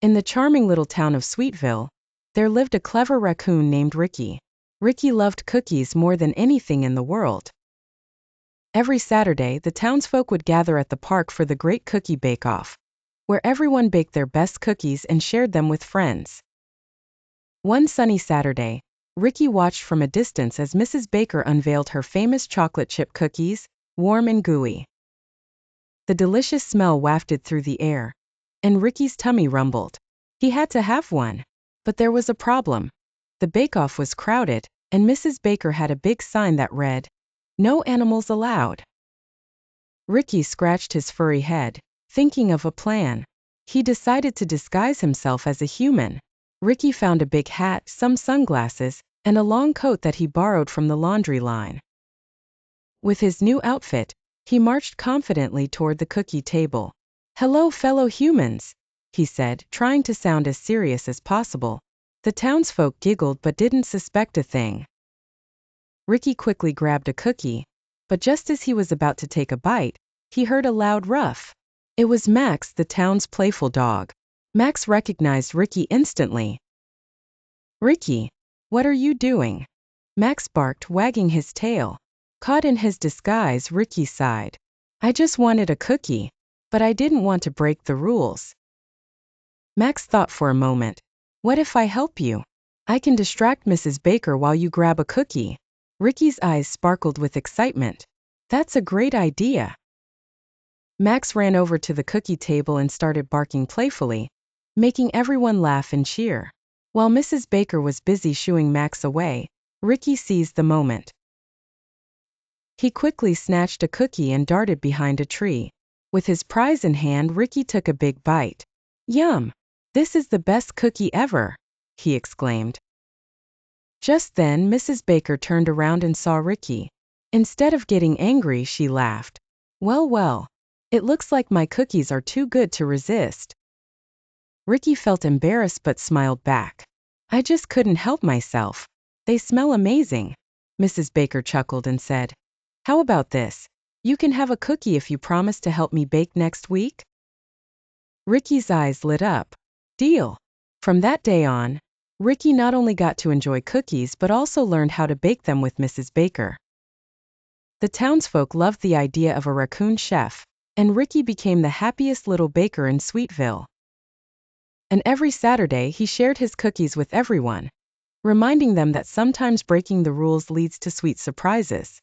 In the charming little town of Sweetville, there lived a clever raccoon named Ricky. Ricky loved cookies more than anything in the world. Every Saturday, the townsfolk would gather at the park for the Great Cookie Bake-Off, where everyone baked their best cookies and shared them with friends. One sunny Saturday, Ricky watched from a distance as Mrs. Baker unveiled her famous chocolate chip cookies, warm and gooey. The delicious smell wafted through the air, and Ricky's tummy rumbled. He had to have one. But there was a problem. The bake-off was crowded, and Mrs. Baker had a big sign that read, "No animals allowed." Ricky scratched his furry head, thinking of a plan. He decided to disguise himself as a human. Ricky found a big hat, some sunglasses, and a long coat that he borrowed from the laundry line. With his new outfit, he marched confidently toward the cookie table. "Hello, fellow humans," he said, trying to sound as serious as possible. The townsfolk giggled but didn't suspect a thing. Ricky quickly grabbed a cookie, but just as he was about to take a bite, he heard a loud ruff. It was Max, the town's playful dog. Max recognized Ricky instantly. "Ricky, what are you doing?" Max barked, wagging his tail. Caught in his disguise, Ricky sighed. "I just wanted a cookie, but I didn't want to break the rules." Max thought for a moment. "What if I help you? I can distract Mrs. Baker while you grab a cookie." Ricky's eyes sparkled with excitement. "That's a great idea." Max ran over to the cookie table and started barking playfully, making everyone laugh and cheer. While Mrs. Baker was busy shooing Max away, Ricky seized the moment. He quickly snatched a cookie and darted behind a tree. With his prize in hand, Ricky took a big bite. "Yum! This is the best cookie ever!" he exclaimed. Just then, Mrs. Baker turned around and saw Ricky. Instead of getting angry, she laughed. "Well, well, it looks like my cookies are too good to resist." Ricky felt embarrassed but smiled back. "I just couldn't help myself. They smell amazing." Mrs. Baker chuckled and said, "How about this? You can have a cookie if you promise to help me bake next week." Ricky's eyes lit up. "Deal." From that day on, Ricky not only got to enjoy cookies but also learned how to bake them with Mrs. Baker. The townsfolk loved the idea of a raccoon chef, and Ricky became the happiest little baker in Sweetville. And every Saturday he shared his cookies with everyone, reminding them that sometimes breaking the rules leads to sweet surprises.